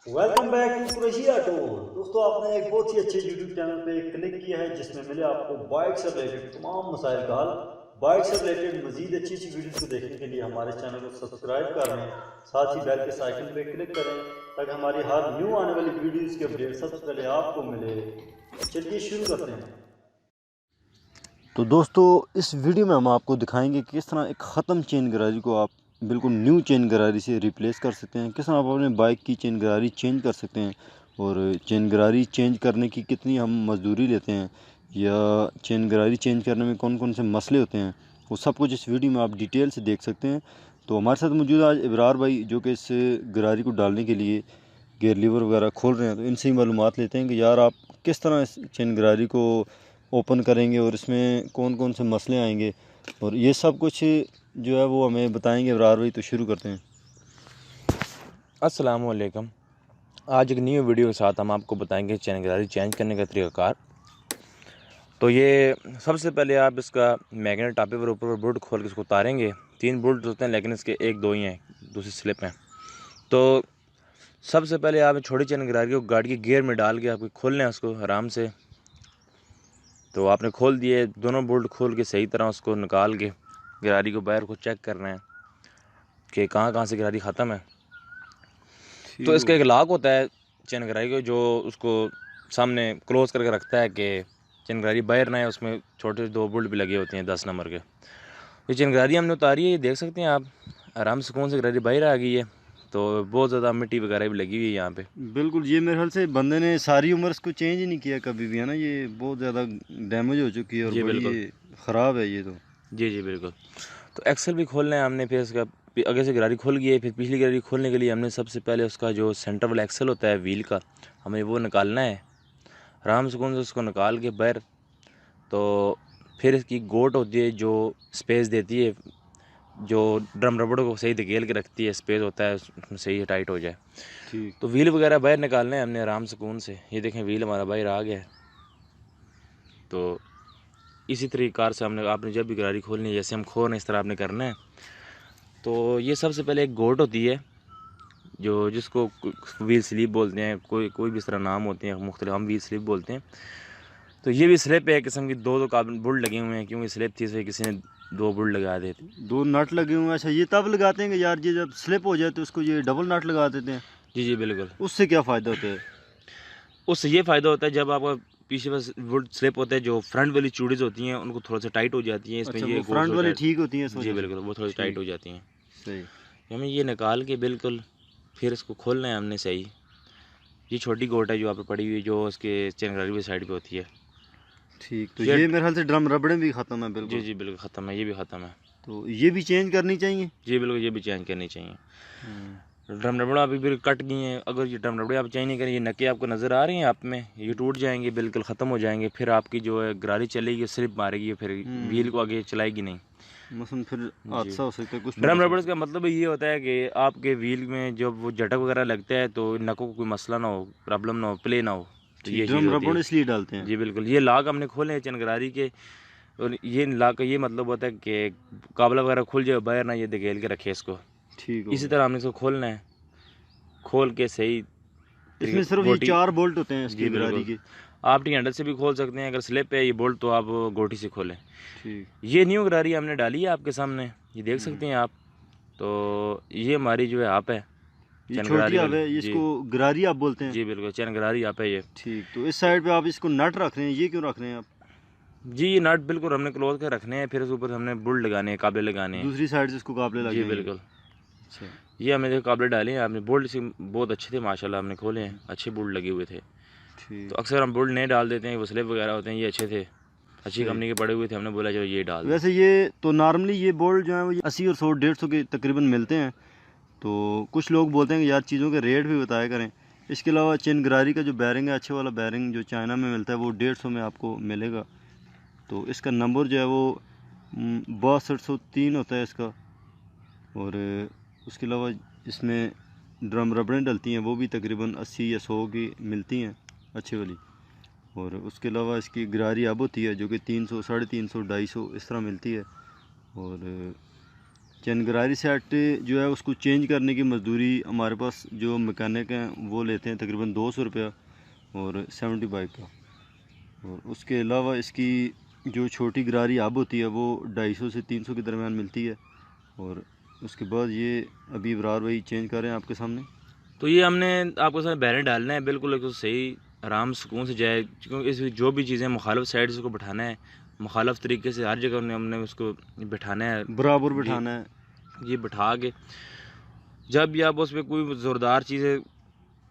Welcome back to Qureshi auto. दोस्तों, आपने एक बहुत ही अच्छे यूट्यूब चैनल पे क्लिक किया है जिसमें मिले आपको बाइक से रिलेटेड तमाम मसाइल का हल। बाइक से रिलेटेड मजीद अच्छी अच्छी वीडियोस को देखने के लिए हमारे चैनल को सब्सक्राइब कर लें, साथ ही बेल के आइकन पे क्लिक करें ताकि हमारी हर न्यू आने वाली वीडियोस की अपडेट सबसे पहले आपको मिले। चलिए शुरू करते हैं। तो दोस्तों, इस वीडियो में हम आपको दिखाएंगे कि किस तरह एक ख़त्म चेन गरारी को आप बिल्कुल न्यू चेन गरारी से रिप्लेस कर सकते हैं, किस तरह आप अपने बाइक की चेन गरारी चेंज कर सकते हैं और चेन गरारी चेंज करने की कितनी हम मजदूरी लेते हैं या चेन गरारी चेंज करने में कौन कौन से मसले होते हैं, वो सब कुछ इस वीडियो में आप डिटेल से देख सकते हैं। तो हमारे साथ मौजूद आज इब्रार भाई, जो कि इस गरारी को डालने के लिए गेयर लीवर वगैरह खोल रहे हैं। तो इनसे ही मालूमात लेते हैं कि यार आप किस तरह इस चेन गरारी को ओपन करेंगे और इसमें कौन कौन से मसले आएंगे, और ये सब कुछ जो है वो हमें बताएंगे इब्रार भाई। तो शुरू करते हैं। अस्सलाम वालेकुम। आज एक न्यू वीडियो के साथ हम आपको बताएंगे चेन गरारी चेंज करने का तरीक़ाकार। तो ये सबसे पहले आप इसका मैग्नेट टापे पर ऊपर बोल्ट खोल के इसको उतारेंगे। 3 बोल्ट होते हैं लेकिन इसके 1-2 ही हैं, दूसरी स्लिप हैं। तो सबसे पहले आप छोटी चेन गरारी को गाड़ी के गियर में डाल के आपको खोलना है उसको आराम से। तो आपने खोल दिए, दोनों बोल्ट खोल के सही तरह उसको निकाल के गरारी को बाहर को चेक करना है कि कहाँ कहाँ से गरारी ख़त्म है। तो इसका एक लॉक होता है चेन गरारी को, जो उसको सामने क्लोज करके रखता है कि चेन गरारी बाहर ना है। उसमें छोटे 2 बोल्ट भी लगे होते हैं 10 नंबर के। ये चेन गरारी हमने उतारी है, ये देख सकते हैं आप आराम से कौन सी गरारी बाहर आ गई है। तो बहुत ज़्यादा मिट्टी वगैरह भी लगी हुई है यहाँ पे। बिल्कुल, ये मेरे ख्याल से बंदे ने सारी उम्र इसको चेंज ही नहीं किया कभी भी, है ना। ये बहुत ज़्यादा डैमेज हो चुकी है और जी बड़ी बिल्कुल, ये ख़राब है ये तो। जी बिल्कुल। तो एक्सल भी खोलना है हमने, फिर इसका आगे से गरारी खुल गई है। फिर पिछली गरारी खोलने के लिए हमने सबसे पहले उसका जो सेंटर वाला एक्सल होता है व्हील का, हमें वो निकालना है। आराम से कौन से उसको निकाल के बाहर। तो फिर इसकी गोट होती है जो स्पेस देती है, जो ड्रम रबड़ को सही धकेल के रखती है, स्पेस होता है उसमें सही टाइट हो जाए। ठीक। तो व्हील वगैरह बाहर निकालने हैं हमने आराम सुकून से। ये देखें व्हील हमारा बाहर आ गया है। तो इसी तरीक़ार से आपने जब भी गरारी खोलनी है, जैसे हम खोल रहे हैं इस तरह आपने करना है। तो ये सबसे पहले एक गोट होती है जो जिसको व्हील स्लीप बोलते हैं, कोई भी इस तरह नाम होते हैं मुख्तलिफ, हम व्हील स्लीप बोलते हैं। तो ये भी स्लिप है एक किस्म की, 2 कार्बन बुल्ट लगे हुए हैं, क्योंकि स्लिप थी इसलिए किसी ने 2 बुल्ट लगा देते। 2 नट लगे हुए हैं। अच्छा, ये तब लगाते हैं कि यार ये जब स्लिप हो जाए तो उसको ये डबल नट लगा देते हैं। जी बिल्कुल। उससे क्या फ़ायदा होता है? उससे ये फ़ायदा होता है जब आपका पीछे बस वुड स्लिप होता है, जो फ्रंट वाली चूड़ीज़ होती हैं उनको थोड़ा सा टाइट हो जाती हैं। इसमें अच्छा, ये वो गोल फ्रंट थोड़ी वाली टाइट। ठीक होती हैं इस जी वजह से। बिल्कुल, वो थोड़ी टाइट ठीक। हो जाती हैं। सही। हमें ये निकाल के बिल्कुल फिर इसको खोलना है हमने सही। ये छोटी गोट है जो आप पे पड़ी हुई है, जो उसके चेन गरारी की साइड पे होती है। ठीक, तो ये मेरे ख्याल से ड्रम रबड़े भी ख़त्म है बिल्कुल। जी बिल्कुल ख़त्म है, ये भी ख़त्म है। तो ये भी चेंज करनी चाहिए। जी बिल्कुल, ये भी चेंज करनी चाहिए। ड्रम रबड़ अभी बिल्कुल कट गई हैं। अगर ये ड्रम रबड़े आप चेंज नहीं करें, ये नके आपको नज़र आ रही हैं आप में, ये टूट जाएंगे, बिल्कुल ख़त्म हो जाएंगे। फिर आपकी जो है गरारी चलेगी स्लिप मारेगी, फिर व्हील को आगे चलाएगी नहीं। मसलन फिर हादसा हो सकता है कुछ ड्रम रबड़ का मतलब ये होता है कि आपके व्हील में जब वो झटक वगैरह लगता है तो नकों को कोई मसला ना हो, प्रॉब्लम ना हो, प्ले ना हो। तो ये चीज़ ड्रम होती रबड़ है। इसलिए डालते हैं। जी बिल्कुल, ये लाग हमने खोले हैं चेन गरारी के, और ये लाग का ये मतलब होता है कि काबला वगैरह खुल जाए, बाहर ना ये धकेल के रखे इसको। ठीक हो इसी गया। तरह हमने इसको खोलना है, खोल के सही इसमें सिर्फ ये गोटी। 4 बोल्ट होते हैं जी इसके गरारी बिल्कुल, के। आप टी हैंडल से भी खोल सकते हैं। अगर स्लिप है ये बोल्ट तो आप गोटी से खोलें। ठीक। ये न्यू गरारी हमने डाली है आपके सामने, ये देख सकते हैं आप। तो ये हमारी जो है आप है ये चैन छोटी गरारी आप है, वाली। जी इसको गरारी आप बोलते हैं। जी बिल्कुल, चैन गरारी आप है ये। ठीक, तो इस साइड पे आप इसको नट रख रहे हैं, ये क्यों रख रहे हैं आप? जी ये नट बिल्कुल हमने क्लोज कर रखने हैं, फिर उसके ऊपर हमने बुल्ट लगाने हैं, काबले लगाने हैं। दूसरी साइड से इसको काबले लग जी जाएंगे। बिल्कुल, अच्छा। ये हमने जो काबले डाले हैं, आपने बोल्ट से बहुत अच्छे थे माशाल्लाह, हमने खोले हैं, अच्छे बोल्ट लगे हुए थे। ठीक। तो अक्सर हम बोल्ट नहीं डाल देते हैं, वो स्लिप वगैरह होते हैं, ये अच्छे थे, अच्छी सही। कंपनी के पड़े हुए थे, हमने बोला चलो ये डाल दें। वैसे ये तो नॉर्मली ये बोल्ट जो है वो 80 और 100 150 के तकरीबन मिलते हैं। तो कुछ लोग बोलते हैं कि यार चीज़ों के रेट भी बताया करें। इसके अलावा चेन गरारी का जो बैरिंग है, अच्छे वाला बैरिंग जो चाइना में मिलता है, वो 150 में आपको मिलेगा। तो इसका नंबर जो है वो 6203 होता है इसका। और उसके अलावा इसमें ड्रम रबड़ें डलती हैं, वो भी तकरीबन 80 या 100 की मिलती हैं अच्छी वाली। और उसके अलावा इसकी गरारी अब होती है जो कि 300 350 250 इस तरह मिलती है। और चैनगरारी सेट जो है उसको चेंज करने की मजदूरी हमारे पास जो मैकेनिक हैं वो लेते हैं तकरीबन 200 रुपया और 70 बाइक का। और उसके अलावा इसकी जो छोटी गरारी अब होती है वो 250 से 300 के दरमियान मिलती है। और उसके बाद ये अभी इब्रार भाई चेंज कर रहे हैं आपके सामने। तो ये हमने आपको सामने बैरियर डालना है, बिल्कुल एक तो सही आराम सुकून से जाए, क्योंकि इस जो भी चीज़ें मुखालिफ साइड से उसको बैठाना है, मुखालिफ तरीके से हर जगह हमने उसको बैठाना है, बराबर बैठाना है। ये बैठा के जब भी आप उस पर कोई ज़ोरदार चीज़ें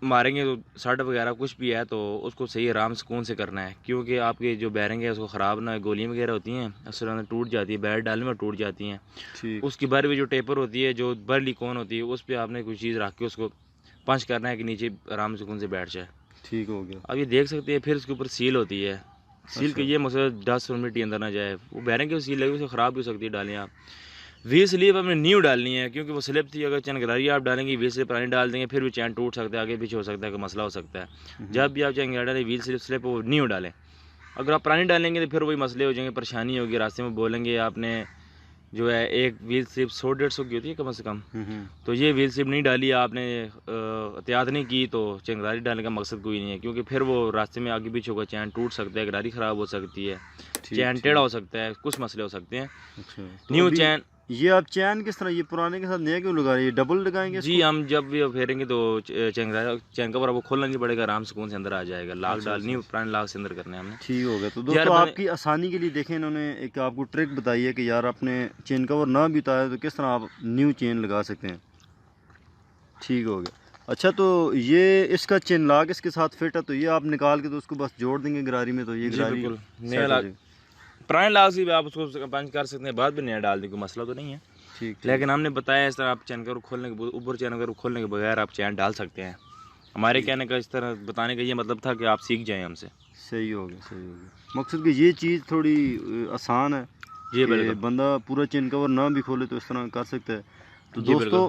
मारेंगे तो सट वगैरह कुछ भी है तो उसको सही आराम सुकून से करना है, क्योंकि आपके जो बैरिंग है उसको ख़राब ना, गोलियाँ वगैरह होती हैं असल में टूट जाती है, बैर डालने में टूट जाती हैं। उसकी बार भी जो टेपर होती है, जो बरली कौन होती है, उस पर आपने कोई चीज़ रख के उसको पंच करना है कि नीचे आराम सुकून से बैठ जाए। ठीक हो गया। अब ये देख सकते हैं, फिर उसके ऊपर सील होती है, सील के ये मसला 10 मिनट अंदर ना जाए, वो बैरिंग की सील लगी उसे ख़राब भी हो सकती है। डालें आप व्हील स्लिप अपने न्यू डालनी है, क्योंकि वो स्लिप थी, अगर चैन गरारी आप डालेंगे व्हील स्लिप पुरानी डाल देंगे फिर भी चैन टूट सकता है, आगे पीछे हो सकता है, कि मसला हो सकता है। जब भी आप चैन गरारी डालें व्हील स्लिप वो न्यू डालें। अगर आप पुरानी डालेंगे तो फिर वही मसले हो जाएंगे, परेशानी होगी, रास्ते में बोलेंगे आपने जो है एक व्हील स्लिप 100-150 की होती है कम से कम, तो ये व्हील स्लिप नहीं डाली आपने, एहतियात नहीं की, तो चैन गरारी डालने का मकसद कोई नहीं है, क्योंकि फिर वो रास्ते में आगे पीछे होगा, चैन टूट सकता है, गरारी ख़राब हो सकती है, चैन टेढ़ा हो सकता है, कुछ मसले हो सकते हैं। न्यू चैन ये आप चैन किस तरह, ये पुराने के साथ नया क्यों लगा रहे हैं, डबल लगाएंगे? जी हम जब भी फेरेंगे तो चैन कवर आपको खोलना नहीं पड़ेगा, आराम सुकून से अंदर आ जाएगा। लाक डालनी है, पुराने लाक से अंदर करने हैं हमने। ठीक हो गया। तो दोस्तों आपकी आसानी के लिए देखें, इन्होंने एक आपको ट्रिक बताई है कि यार आपने चेन कवर ना भी उतारा तो किस तरह आप न्यू चेन लगा सकते हैं। ठीक हो गया। अच्छा, तो ये इसका चेन लाक इसके साथ फिट है, तो ये आप निकाल के तो उसको बस जोड़ देंगे गरारी में, तो ये गरारी नया लाक, पुराने लाक से भी आप उसको पंच कर सकते हैं, बाद में नया डाल दें, कोई मसला तो नहीं है। ठीक, लेकिन हमने बताया इस तरह आप चैन कवर खोलने के ऊपर चैन कवर खोलने के बगैर आप चैन डाल सकते हैं। हमारे कहने का इस तरह बताने का ये मतलब था कि आप सीख जाएं हमसे। सही हो गया, सही हो गया। मकसद कि ये चीज़ थोड़ी आसान है, ये बंदा पूरा चेन कवर ना भी खोले तो इस तरह कर सकता है। तो दोस्तों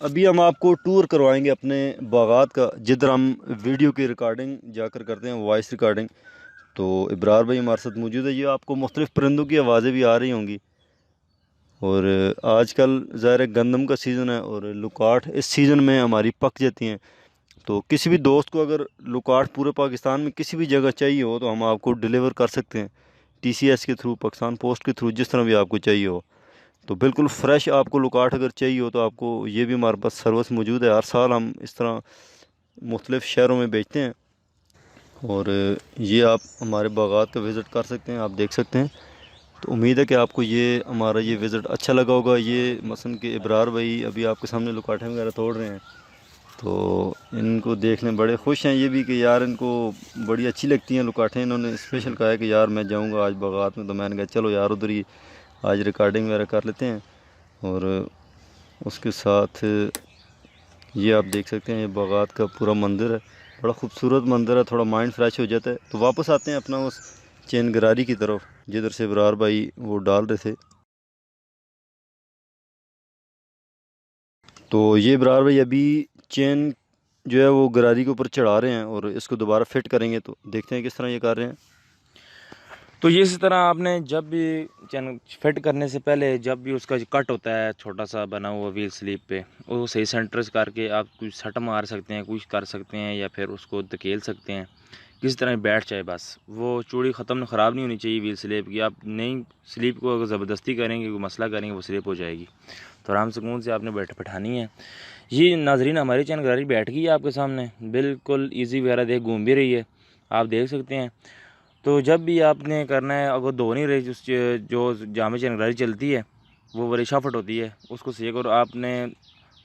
अभी हम आपको टूर करवाएंगे अपने बागात का, जिधर हम वीडियो की रिकॉर्डिंग जाकर करते हैं, वॉइस रिकॉर्डिंग। तो इब्रार भाई हमारे साथ मौजूद है। ये आपको मुख्तलिफ़ परिंदों की आवाज़ें भी आ रही होंगी। और आजकल ज़ाहिर गंदम का सीज़न है और लुकाट इस सीज़न में हमारी पक जाती हैं। तो किसी भी दोस्त को अगर लुकाट पूरे पाकिस्तान में किसी भी जगह चाहिए हो तो हम आपको डिलीवर कर सकते हैं, TCS के थ्रू, पाकिस्तान पोस्ट के थ्रू, जिस तरह भी आपको चाहिए हो। तो बिल्कुल फ्रेश आपको लुकाट अगर चाहिए हो तो आपको ये भी हमारे पास सर्विस मौजूद है। हर साल हम इस तरह मुख्तलिफ़ शहरों में बेचते हैं। और ये आप हमारे बागात का विज़िट कर सकते हैं, आप देख सकते हैं। तो उम्मीद है कि आपको ये हमारा ये विज़िट अच्छा लगा होगा। ये मसलन कि इब्रार भाई अभी आपके सामने लुकाटे वगैरह तोड़ रहे हैं, तो इनको देखने बड़े खुश हैं ये भी कि यार इनको बड़ी अच्छी लगती हैं लुकाटें। इन्होंने स्पेशल कहा है कि यार मैं जाऊंगा आज बागात में, तो मैंने कहा चलो यार उधर ही आज रिकॉर्डिंग वगैरह कर लेते हैं। और उसके साथ ये आप देख सकते हैं, ये बागात का पूरा मंदिर है, बड़ा खूबसूरत मंदिर है, थोड़ा माइंड फ्रेश हो जाता है। तो वापस आते हैं अपना उस चेन गरारी की तरफ जिधर से इब्रार भाई वो डाल रहे थे। तो ये इब्रार भाई अभी चेन जो है वो गरारी के ऊपर चढ़ा रहे हैं और इसको दोबारा फिट करेंगे, तो देखते हैं किस तरह ये कर रहे हैं। तो ये इसी तरह आपने जब भी चैन फिट करने से पहले जब भी उसका कट होता है छोटा सा बना हुआ व्हील स्लीप पे, वो सही सेंटर से करके आप कुछ सट मार सकते हैं, कुछ कर सकते हैं, या फिर उसको धकेल सकते हैं, किसी तरह बैठ जाए, बस वो चूड़ी ख़त्म ख़राब नहीं होनी चाहिए व्हील स्लीप की। आप नई स्लीप को अगर ज़बरदस्ती करेंगे, कोई मसला करेंगे, वो स्लिप हो जाएगी। तो आराम सुकून से आपने बैठानी है। ये नाजरीन हमारी चैन गरारी बैठ गई है आपके सामने, बिल्कुल ईजी वगैरह देख घूम भी रही है, आप देख सकते हैं। तो जब भी आपने करना है, अगर दो नहीं रही जो जामे चैन गरारी चलती है वो वाली शाफट होती है, उसको सही करो। आपने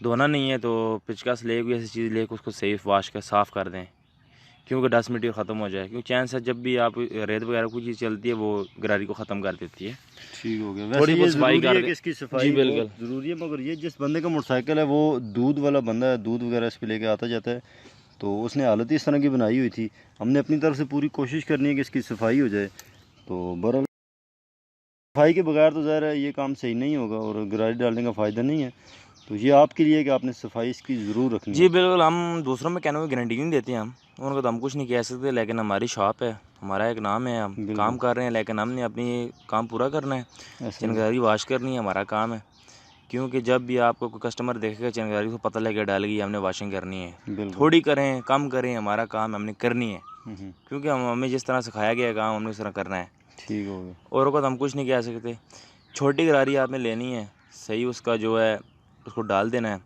धोना नहीं है तो पिचकास ले कोई ऐसी चीज़ ले उसको सही वाश कर साफ़ कर दें, क्योंकि डस्ट मटीरियल ख़त्म हो जाए, क्योंकि चैन से जब भी आप रेत वगैरह कोई चीज़ चलती है वो गरारी को ख़त्म कर देती है। ठीक हो गया। थोड़ी बहुत सफाई कर दें, इसकी सफाई बिल्कुल ज़रूरी है। मगर ये जिस बंदे का मोटरसाइकिल है वो दूध वाला बंदा है, दूध वगैरह इस पर लेके आता जाता है, तो उसने हालत इस तरह की बनाई हुई थी। हमने अपनी तरफ से पूरी कोशिश करनी है कि इसकी सफाई हो जाए। तो बहरहाल सफाई के बगैर तो ज़ाहिर है ये काम सही नहीं होगा और गरारी डालने का फ़ायदा नहीं है। तो ये आपके लिए कि आपने सफाई इसकी ज़रूर रखनी है। जी बिल्कुल, हम दूसरों में कहने की गारंटी नहीं देते हैं, हम उनको तो हम कुछ नहीं कह सकते, लेकिन हमारी शॉप है, हमारा एक नाम है, हम काम कर रहे हैं, लेकिन हमने अपनी काम पूरा करना है। चैन गरारी वाश करनी है, हमारा काम है। क्योंकि जब भी आपको कोई कस्टमर देखेगा चैन गाड़ी को पता लगेगा डाल गई हमने वॉशिंग करनी है। थोड़ी करें कम करें, हमारा काम हमने करनी है, क्योंकि हमें जिस तरह सिखाया गया है काम हमने उस तरह करना है। ठीक हो गया। और को तो हम कुछ नहीं कह सकते। छोटी गरारी आपने लेनी है सही, उसका जो है उसको डाल देना है।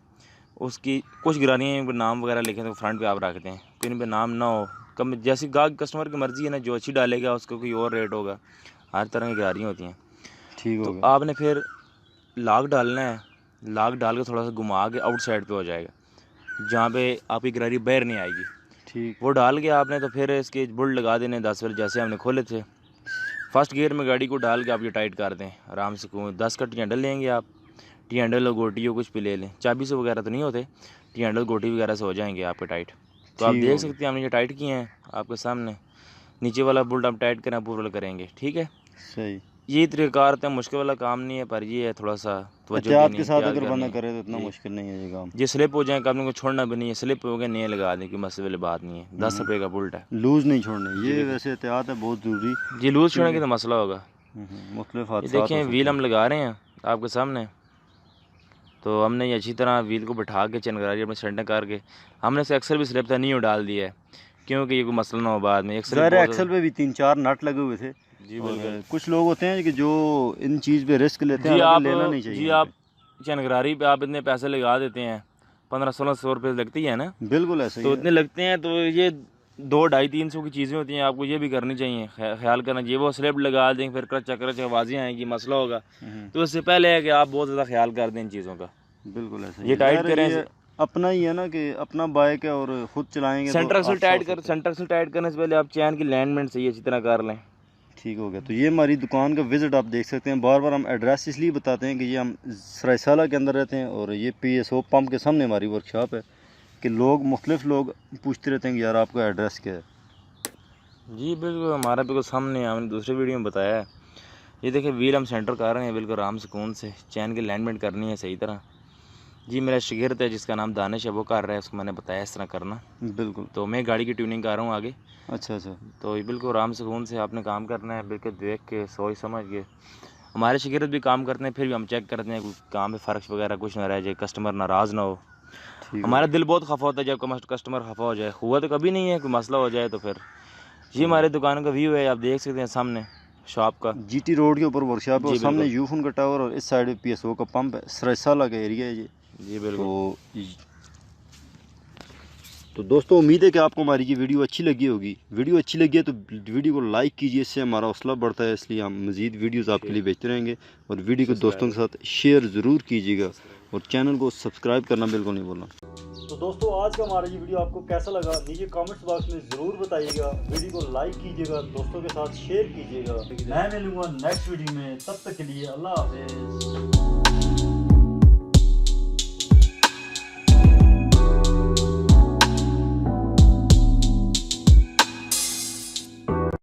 उसकी कुछ गरारियाँ पर नाम वगैरह लिखे तो फ्रंट पे आप रखते हैं, तो इन पर नाम ना हो, कम जैसी गाहक कस्टमर की मर्ज़ी है ना, जो अच्छी डालेगा उसको कोई और रेट होगा। हर तरह की गरारियाँ होती हैं। ठीक हो गया। तो आपने फिर लाग डालना है, लाग डाल के थोड़ा सा घुमा के आउटसाइड पे हो जाएगा, जहाँ पे आपकी गरारी बाहर नहीं आएगी। ठीक। वो डाल के आपने तो फिर इसके बुल लगा देने 10 बार जैसे हमने खोले थे। फर्स्ट गियर में गाड़ी को डाल के आप ये टाइट कर दें आराम से। 10 का टी हैंडल लेंगे आप, टी हैंडल और गोटी हो कुछ भी ले लें, चाबी से वगैरह तो नहीं होते, टी हैंडल गोटी वगैरह से हो जाएंगे आपके टाइट। तो आप देख सकते हैं हमने ये टाइट किए हैं आपके सामने। नीचे वाला बुल्ट आप टाइट करें पूरा करेंगे, ठीक है। सही। यही तरीक़ाकार है, मुश्किल वाला काम नहीं है, पर ये है थोड़ा सा एहतियात के साथ अगर बंदा करे तो इतना मुश्किल नहीं है ये काम। ये स्लिप हो जाए आपने को छोड़ना भी नहीं है, स्लिप हो गया नहीं लगा दें, कोई मसले वाली बात नहीं है। 10 रुपये का बुल्ट है, लूज़ नहीं छोड़ने, ये वैसे एहतियात है बहुत ज़रूरी। जी लूज़ छोड़ेंगे तो मसला होगा। मुख्तलिफ देखें व्हील हम लगा रहे हैं आपके सामने, तो हमने ये अच्छी तरह व्हील को बैठा के चैन गरारी अपने सेंटर करके हमने से एक्सल भी स्लिप था नहीं डाल दिया है, क्योंकि ये कोई मसला ना हो बाद में। एक्सल पे भी 3-4 नट लगे हुए थे जी। और कुछ लोग होते हैं कि जो इन चीज़ पे रिस्क लेते हैं, लेना नहीं चाहिए जी। आप चैन गरारी पे आप इतने पैसे लगा देते हैं, 1500-1600 रुपये लगती है ना, बिल्कुल ऐसे तो इतने लगते हैं, तो ये 200-250-300 की चीज़ें होती हैं, आपको ये भी करनी चाहिए, ख्याल करना चाहिए। वो स्लिप लगा दें फिर क्रच आवाज़ें आएंगी, मसला होगा। तो इससे पहले है कि आप बहुत ज़्यादा ख्याल कर दें इन चीज़ों का। बिल्कुल ऐसे ये टाइट करें, अपना ही है ना कि अपना बाइक है और खुद चलाएंगे। सेंटर एक्सल टाइट करने से पहले आप चैन की अलाइनमेंट सही अच्छी तरह कर लें। ठीक हो गया। तो ये हमारी दुकान का विज़िट आप देख सकते हैं। बार बार हम एड्रेस इसलिए बताते हैं कि ये हम सरायसाला के अंदर रहते हैं और ये PSO पंप के सामने हमारी वर्कशॉप है, कि लोग मुख्तलिफ लोग पूछते रहते हैं कि यार आपका एड्रेस क्या है। जी बिल्कुल, हमारा बिल्कुल सामने हमने दूसरे वीडियो में बताया है। ये देखिए व्हील हम सेंटर कर रहे हैं बिल्कुल आराम सुकून से, चैन की अलाइनमेंट करनी है सही तरह। जी मेरा शागिर्द है जिसका नाम दानिश है, वो कर रहा है, उसको मैंने बताया इस तरह करना। बिल्कुल। तो मैं गाड़ी की ट्यूनिंग कर रहा हूँ आगे। अच्छा। तो ये बिल्कुल आराम सुकून से आपने काम करना है, बिल्कुल देख के सोच समझ के। हमारे शागिर्द भी काम करते हैं, फिर भी हम चेक करते हैं काम में फ़र्क वगैरह कुछ ना रह जाए, कस्टमर नाराज़ ना हो। हमारा दिल बहुत खफा होता है जब कस्टमर खफा हो जाए, हुआ तो कभी नहीं है, कोई मसला हो जाए तो फिर। ये हमारे दुकान का व्यू है, आप देख सकते हैं सामने शॉप का। GT रोड के ऊपर वर्कशॉप है और सामने यूफोन का टावर और इस साइड पे PSO का पंप है। सरायसाला का एरिया है ये। जी बिल्कुल। तो दोस्तों उम्मीद है कि आपको हमारी ये वीडियो अच्छी लगी होगी। वीडियो अच्छी लगी है तो वीडियो को लाइक कीजिए, इससे हमारा हौसला बढ़ता है, इसलिए हम मज़ीद वीडियोस आपके लिए भेजते रहेंगे। और वीडियो को दोस्तों के साथ शेयर ज़रूर कीजिएगा और चैनल को सब्सक्राइब करना बिल्कुल नहीं भूलना। तो दोस्तों आज का हमारा ये वीडियो आपको कैसा लगा नीचे कमेंट्स बॉक्स में ज़रूर बताइएगा। वीडियो को लाइक कीजिएगा, दोस्तों के साथ शेयर कीजिएगा। मैं मिलूँगा नेक्स्ट वीडियो में, तब तक के लिए अल्लाह हाफ़िज़।